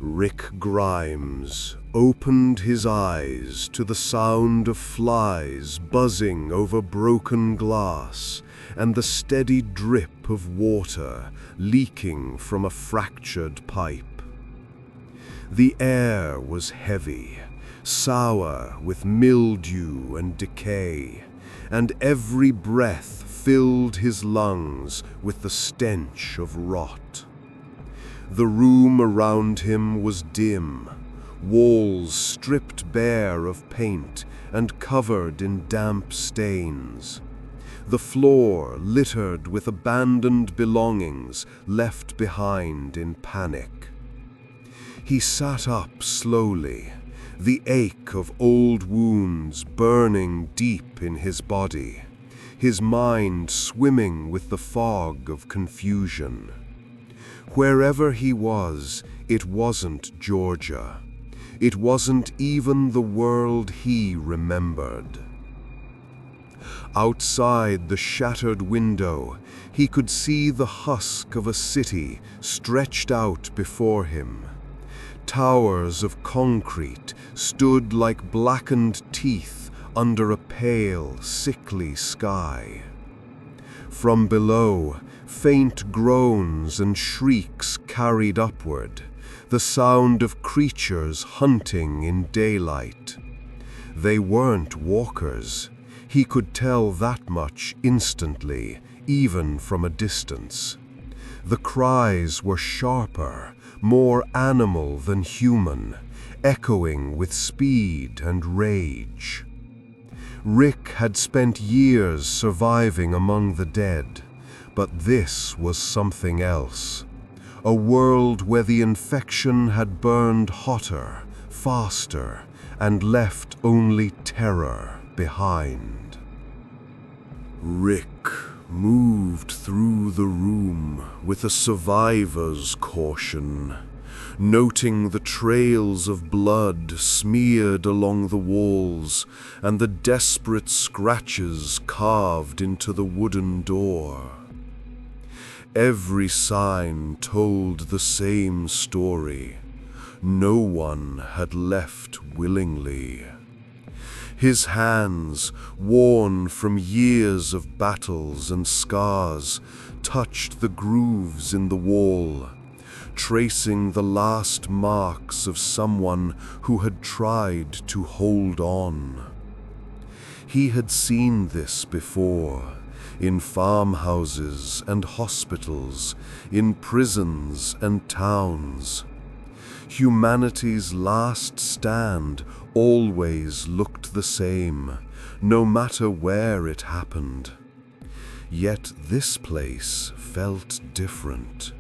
Rick Grimes opened his eyes to the sound of flies buzzing over broken glass and the steady drip of water leaking from a fractured pipe. The air was heavy, sour with mildew and decay, and every breath filled his lungs with the stench of rot. The room around him was dim, walls stripped bare of paint and covered in damp stains. The floor littered with abandoned belongings left behind in panic. He sat up slowly, the ache of old wounds burning deep in his body, his mind swimming with the fog of confusion. Wherever he was, it wasn't Georgia. It wasn't even the world he remembered. Outside the shattered window, he could see the husk of a city stretched out before him. Towers of concrete stood like blackened teeth under a pale, sickly sky. From below, faint groans and shrieks carried upward, the sound of creatures hunting in daylight. They weren't walkers. He could tell that much instantly, even from a distance. The cries were sharper, more animal than human, echoing with speed and rage. Rick had spent years surviving among the dead, but this was something else. A world where the infection had burned hotter, faster, and left only terror behind. Rick moved through the room with a survivor's caution, noting the trails of blood smeared along the walls and the desperate scratches carved into the wooden door. Every sign told the same story. No one had left willingly. His hands, worn from years of battles and scars, touched the grooves in the wall, tracing the last marks of someone who had tried to hold on. He had seen this before, in farmhouses and hospitals, in prisons and towns. Humanity's last stand always looked the same, no matter where it happened. Yet this place felt different.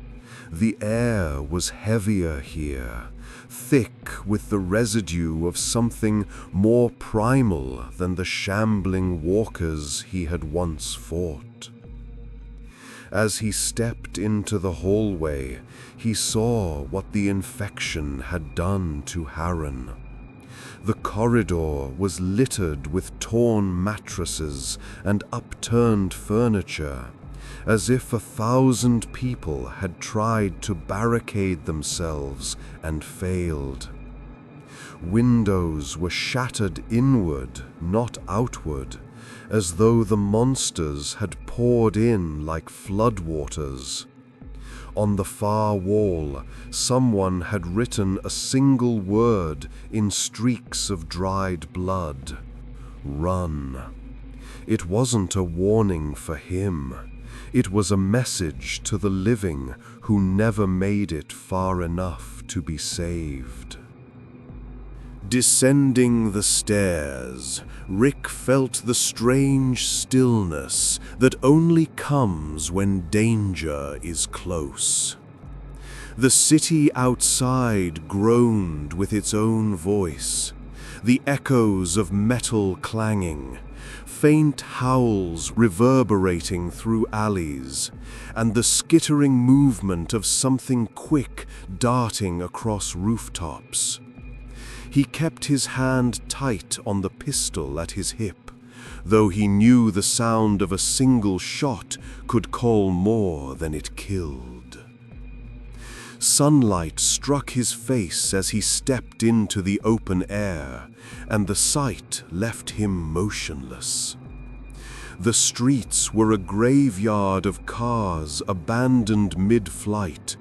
The air was heavier here, thick with the residue of something more primal than the shambling walkers he had once fought. As he stepped into the hallway, he saw what the infection had done to Harran. The corridor was littered with torn mattresses and upturned furniture, as if 1,000 people had tried to barricade themselves and failed. Windows were shattered inward, not outward, as though the monsters had poured in like floodwaters. On the far wall, someone had written a single word in streaks of dried blood: "Run." It wasn't a warning for him. It was a message to the living who never made it far enough to be saved. Descending the stairs, Rick felt the strange stillness that only comes when danger is close. The city outside groaned with its own voice, the echoes of metal clanging, faint howls reverberating through alleys, and the skittering movement of something quick darting across rooftops. He kept his hand tight on the pistol at his hip, though he knew the sound of a single shot could call more than it killed. Sunlight struck his face as he stepped into the open air, and the sight left him motionless. The streets were a graveyard of cars abandoned mid-flight,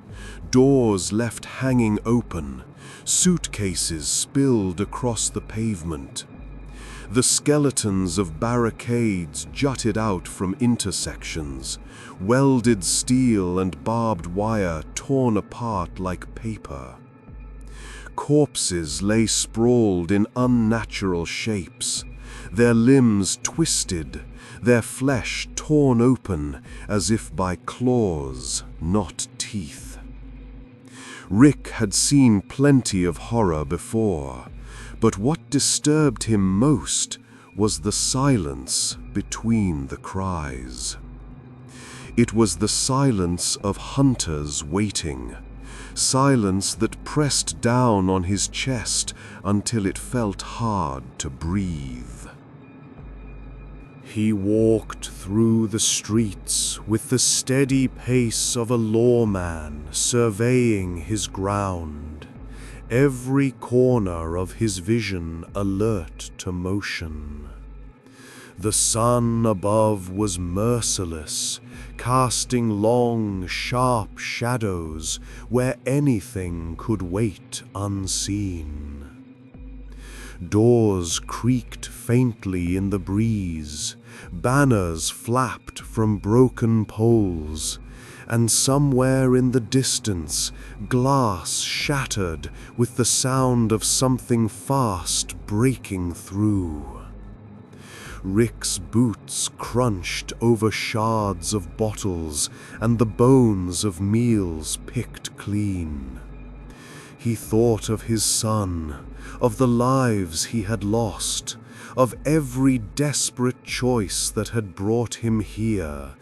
doors left hanging open, suitcases spilled across the pavement. The skeletons of barricades jutted out from intersections, welded steel and barbed wire torn apart like paper. Corpses lay sprawled in unnatural shapes, their limbs twisted, their flesh torn open as if by claws, not teeth. Rick had seen plenty of horror before, but what disturbed him most was the silence between the cries. It was the silence of hunters waiting, silence that pressed down on his chest until it felt hard to breathe. He walked through the streets with the steady pace of a lawman surveying his ground, every corner of his vision alert to motion. The sun above was merciless, casting long, sharp shadows where anything could wait unseen. Doors creaked faintly in the breeze, banners flapped from broken poles, and somewhere in the distance, glass shattered with the sound of something fast breaking through. Rick's boots crunched over shards of bottles and the bones of meals picked clean. He thought of his son, of the lives he had lost, of every desperate choice that had brought him here,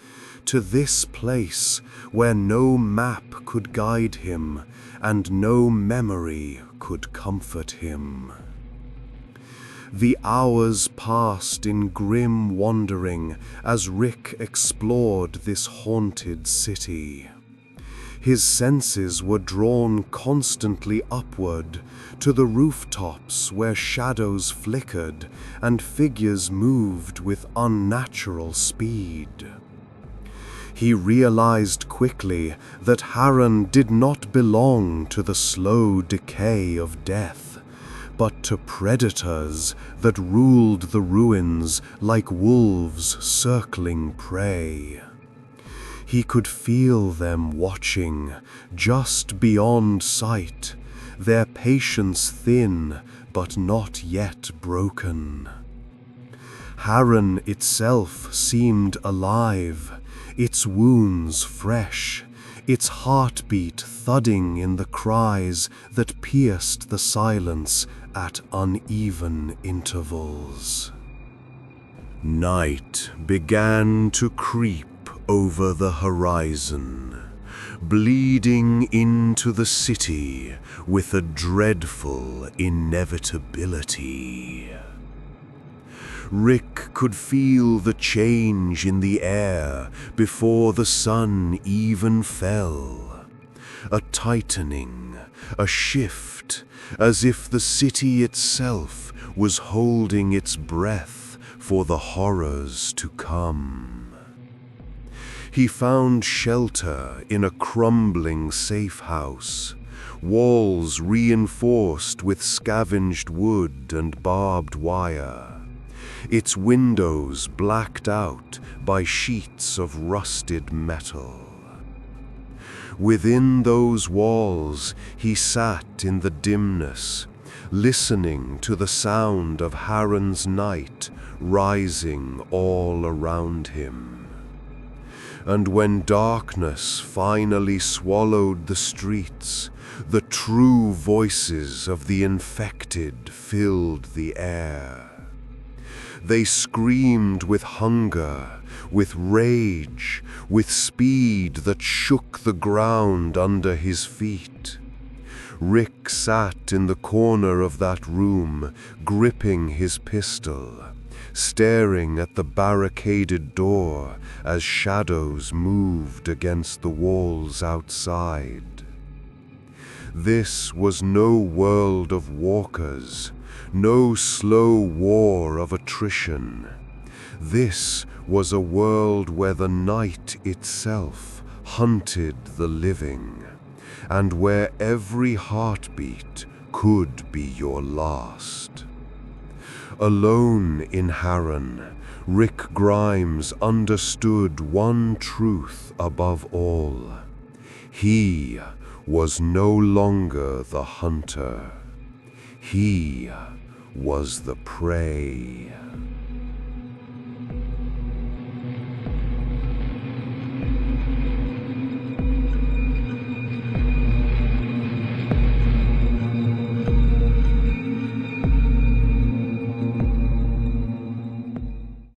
to this place where no map could guide him and no memory could comfort him. The hours passed in grim wandering as Rick explored this haunted city. His senses were drawn constantly upward to the rooftops where shadows flickered and figures moved with unnatural speed. He realized quickly that Harran did not belong to the slow decay of death, but to predators that ruled the ruins like wolves circling prey. He could feel them watching, just beyond sight, their patience thin but not yet broken. Harran itself seemed alive, its wounds fresh, its heartbeat thudding in the cries that pierced the silence at uneven intervals. Night began to creep over the horizon, bleeding into the city with a dreadful inevitability. Rick could feel the change in the air before the sun even fell. A tightening, a shift, as if the city itself was holding its breath for the horrors to come. He found shelter in a crumbling safe house, walls reinforced with scavenged wood and barbed wire, its windows blacked out by sheets of rusted metal. Within those walls, he sat in the dimness, listening to the sound of Harran's night rising all around him. And when darkness finally swallowed the streets, the true voices of the infected filled the air. They screamed with hunger, with rage, with speed that shook the ground under his feet. Rick sat in the corner of that room, gripping his pistol, staring at the barricaded door as shadows moved against the walls outside. This was no world of walkers, no slow war of attrition. This was a world where the night itself hunted the living, and where every heartbeat could be your last. Alone in Harran, Rick Grimes understood one truth above all. He was no longer the hunter. He was the prey.